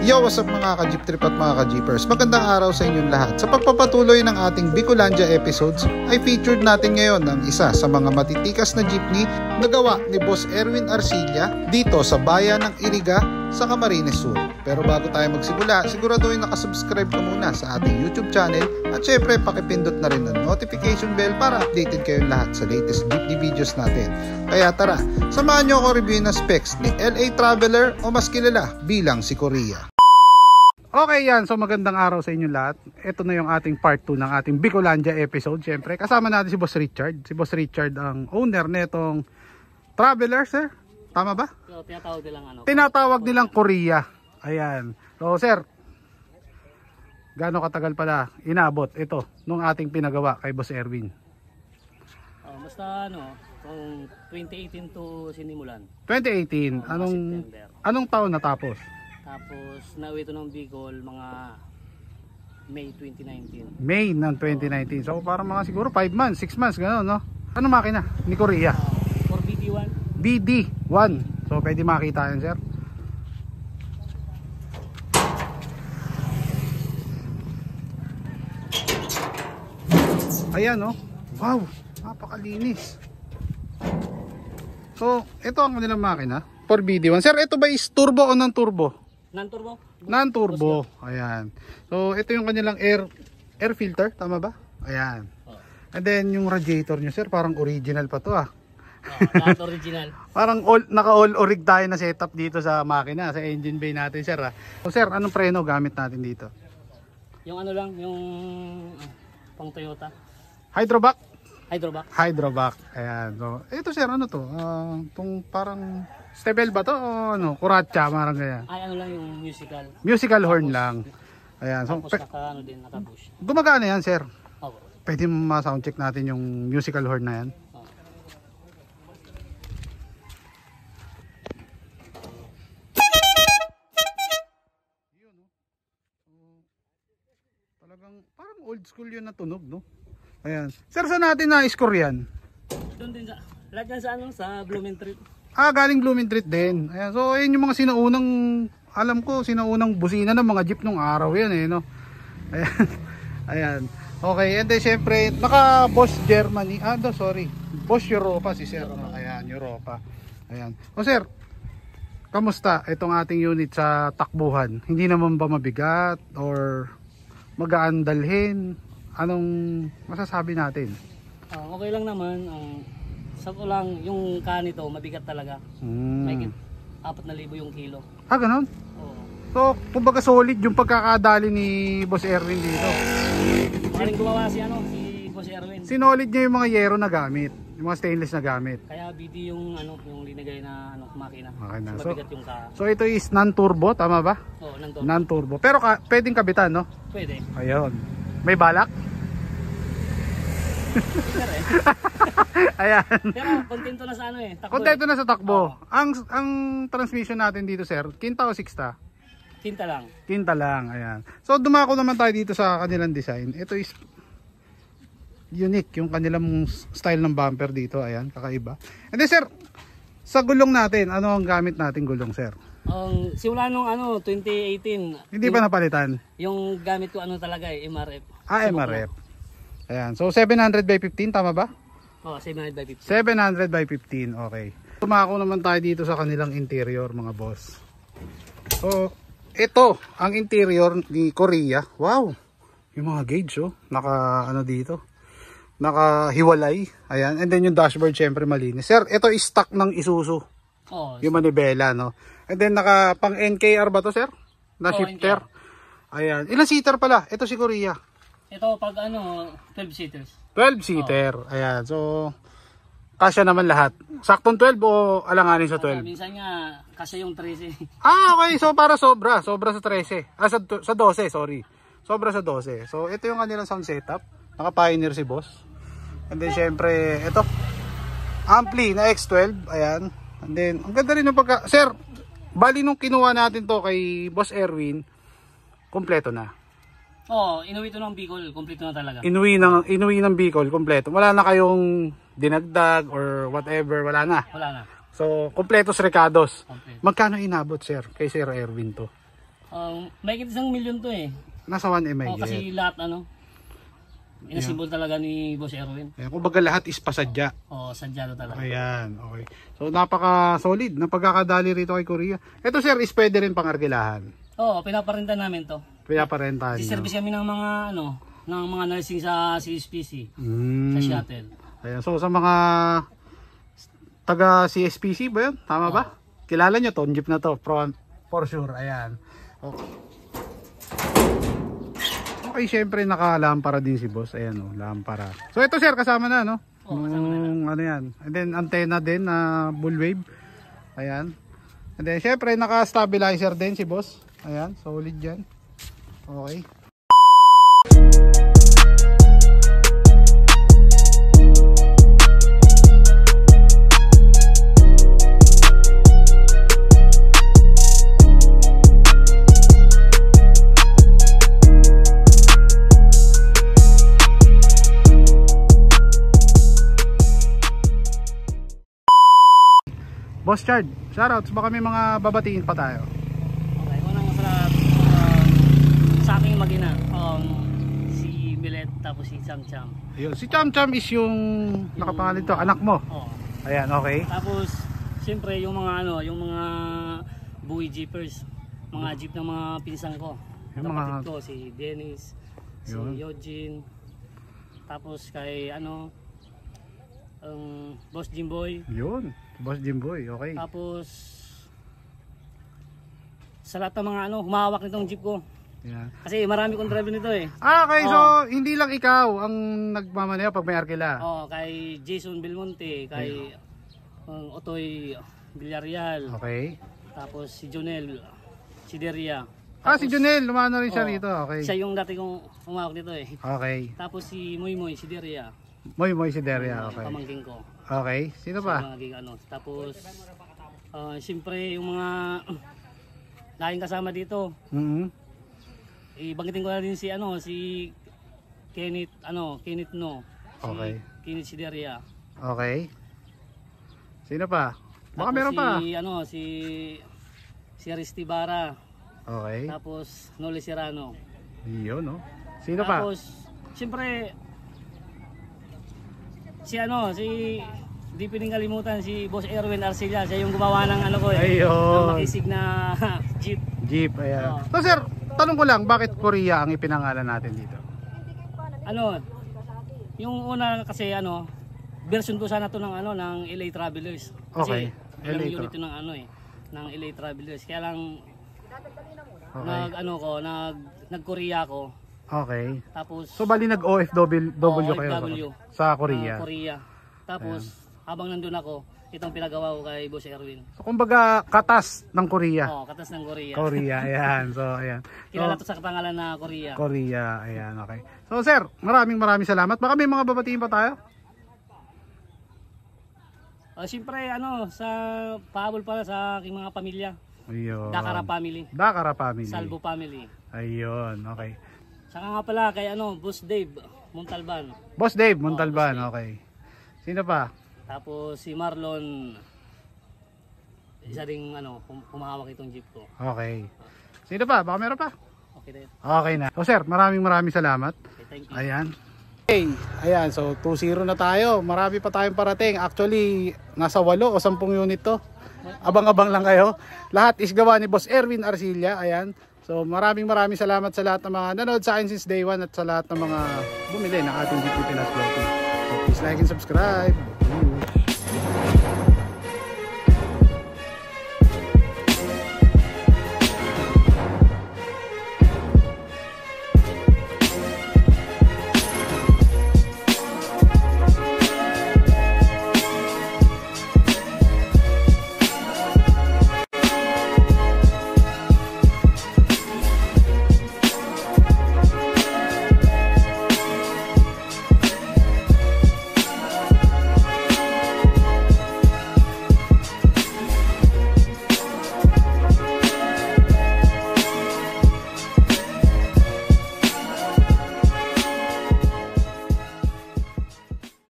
Yo, what's up mga ka-jeep trip at mga ka-jeepers? Magandang araw sa inyong lahat. Sa pagpapatuloy ng ating Bicolandia episodes ay featured natin ngayon ang isa sa mga matitikas na jeepney na gawa ni Boss Erwin Arcilla dito sa bayan ng Iriga sa Camarines Sur. Pero bago tayo magsimula, siguraduhin nakasubscribe ka muna sa ating YouTube channel at syempre pakipindot na rin ang notification bell para updated kayong lahat sa latest jeepney videos natin. Kaya tara, samahan nyo ako review ng specs ni LA Traveler o mas kilala bilang si Korea. Okay yan, so magandang araw sa inyo lahat. Ito na yung ating part 2 ng ating Bicolandia episode. Siyempre, kasama natin si Boss Richard. Si Boss Richard ang owner netong Traveler, sir. Tama ba? So, tinatawag nilang Tinatawag nilang Korea. Ayan. So, sir, gaano katagal pala inabot ito nung ating pinagawa kay Boss Erwin? Basta kung 2018 to sinimulan. 2018. Anong taon natapos? Tapos nauwi ito ng Bicol mga May 2019. May ng 2019. So parang mga siguro 5 months, 6 months gano'n, no? Ano makina ni Korea? For BD1. BD1. So pwede makita yan, sir. Ayan, no? Wow, napakalinis. So ito ang kanilang makina for BD1. Sir, ito ba is turbo o non-turbo? Non-turbo? Non-turbo. Ayan. So ito yung kanilang air filter, tama ba? Ayan. And then yung radiator nyo, sir, parang original pa to, ah. Lahat original. Parang naka all orig tayo na setup dito sa makina, sa engine bay natin, sir, ah. So sir, anong preno gamit natin dito? Yung yung pang Toyota. Hydrovac? Hydrovac. Ayan. So ito, sir, ano to? Itong parang stebel ba to o ano? Kuratsa, parang ganyan. Ay, yung musical. Musical horn lang. Ayan. So, tapos naka-bush. Gumagana yan, sir. Okay. Pwede ma-sound check natin yung musical horn na yan. Talagang parang old school yun na tunog, no? Ayan. Sir, saan natin na-score yan? Doon din lahat yan sa Blooming Treat. Galing Blooming Treat din. Ayan. So, ayun yung mga sinaunang, alam ko, sinaunang busina ng mga jeep nung araw yan, eh, no? Ayan. Ayan. Okay, and then syempre, naka Bosch Germany. Bosch Europa si sir. No? Ayan, Europa. Ayan. O sir, kamusta itong ating unit sa takbuhan? Hindi naman ba mabigat or magaan dalhin? Anong masasabi natin? Okay lang naman. Sakto lang yung kanito, mabigat talaga. May 4,000 yung kilo. Ganon? Oo. So, kumbaga solid yung pagkakadali ni Boss Erwin dito. Maling gumawa si Boss Erwin. Sinolid niya yung mga yero na gamit, yung mga stainless na gamit. Kaya BD yung linagay na makina. Okay na. Mabigat yung So ito is non-turbo, tama ba? Oo, non-turbo. Pero pwedeng kabitan, no? Pwede. Ayun. May balak? Ayan. Pero kontento na sa takbo. Kontento na sa takbo. Ang transmission natin dito, sir, quinta o sixta? Quinta lang. Quinta lang, ayan. So dumako naman tayo dito sa kanilang design. Ito is unique yung kanilang style ng bumper dito, ayan, kakaiba. And then, sir, sa gulong natin, ano ang gamit nating gulong, sir? Simula nung 2018. Hindi pa napalitan. Yung gamit ko talaga MRF. MRF. Ayan, so 700 by 15, tama ba? 700 by 15. 700 by 15, okay. Tumako naman tayo dito sa kanilang interior, mga boss. So, ito ang interior ni Korea. Wow! Yung mga gauge, dito. Nakahiwalay. Ayan, and then yung dashboard syempre malinis. Sir, ito is stock ng Isuzu. Yung manibela, no? And then naka pang NKR ba to, sir? Na shifter. Ayan, ilang seater pala? Ito si Korea. Ito pag 12 seaters. 12 seater. Ayan. So kasya naman lahat. Saktong 12 o alanganin sa 12? Minsan nga kasya yung 13. Okay. So para sobra sa 13. Sa 12, sorry. Sobra sa 12. So ito yung kanilang sound setup. Naka-Pioneer si boss. And then syempre ito. Ampli na X12. Ayan. And then ang ganda rin ng Sir, bali nung kinuha natin to kay Boss Erwin, kompleto na. Inuwi to ng Bicol, kompleto na talaga. Inuwi ng Bicol, kompleto. Wala na kayong dinagdag or whatever, wala na. Wala na. So, kompletos recados. Complete. Magkano inabot, sir, kay Sir Erwin to? May 1,000,000 to eh. Nasa 1 M Oh, kasi lahat inasimbol talaga ni Boss Erwin. Ayan, kumbaga lahat is pasadya. Oo, sadyado talaga. Ayan, okay. So napaka solid na pagkakadali rito kay Korea. Ito sir, is pwede rin pang arkilahan. Oo, pinaparenta namin to. Pinaparentahan nyo. Siservice kami ng mga ng mga nursing sa CSPC, sa shuttle. Ayan, so sa mga taga CSPC ba yun? Tama ba? Kilala nyo to, jeep na to, for sure. Ayan. Okay, syempre nakalampara din si boss. Ayan o, lampara. So ito sir, kasama na no? Kasama na. Ano yan. And then antenna din na bull wave. Ayan. And then syempre naka-stabilizer din si boss. Ayan, solid yan. Okay. Boss Chard, shoutouts, baka may mga babatiin pa tayo. Okay, unang sa aking magina, si Milet tapos si Cham Cham. Ayun, si Cham Cham is yung nakapangalan to, anak mo. Oo. Ayan, okay. Tapos siyempre yung mga yung mga buoy jeepers, mga jeep ng mga pinsan ko. Yung mga ko, si Dennis, si Eugene. Tapos kay Boss Jimboy. Yun, Boss Jimboy, okay. Tapos sa lahat ng mga humahawak nitong jeep ko. Yeah. Kasi marami kong driver nito eh. Okay, so hindi lang ikaw ang nagmamaneho pag may arkila. Kay Jason Belmonte, kay Otoy Villarreal. Okay. Tapos si Jonel Sideria. Si Jonel, lumano rin siya rito. Okay. Siya yung dati kong humahawak nito eh. Okay. Tapos si Moy Sideria. Moy si Deria, okay. Pamangkin ko. Okay, sino pa? Tapos siyempre yung mga laking kasama dito. Ibanggitin ko na din si Kenneth No. Okay. Kenneth Sideria. Okay. Sino pa? Baka Tapos meron pa. Si Aristi Bara. Okay. Tapos Noli Serrano. Yun, no? Sino pa? Tapos siyempre si di piningalimutan si Boss Erwin Arcilla. Siya yung gumawa ng Ayun. ng makisig na jeep. Jeep, ayan. So sir, tanong ko lang, bakit Korea ang ipinangalan natin dito? Yung una kasi version ko sana to ng ng LA Travelers. Kasi Okay. LA unit ng ng LA Travelers. Kaya lang nag-Korea ko. Okay. Tapos So bali nag-OFW kayo OFW. sa Korea. Korea. Tapos habang nandun ako, itong pinagawa ko kay Boss Erwin. So kumbaga katas ng Korea. Katas ng Korea. Korea, ayan. So ayan. Kilala to sa kapangalan na Korea. Korea, ayan, okay. So sir, maraming salamat. Baka may mga babatiin pa tayo? Siyempre sa pahabol pala sa aking mga pamilya. Ayun. Dakara family. Dakara family. Salvo family. Ayun, okay. Saka nga pala kay Boss Dave Montalban. Boss Dave Montalban, okay. Sino pa? Tapos si Marlon, isa ding humahawak itong jeep ko. Okay. Sino pa? Baka meron pa? Okay din. Okay na. So sir, maraming salamat. Okay, thank you. Ayan. Okay, ayan, so 2-0 na tayo. Marami pa tayong parating. Actually, nasa 8 o 10 unit to. Abang-abang lang kayo. Lahat is gawa ni Boss Erwin Arcilla. Ayan. So maraming salamat sa lahat ng mga nanood sa akin since day 1 at sa lahat ng mga bumili ng ating GP Pinas Floating. So please like and subscribe.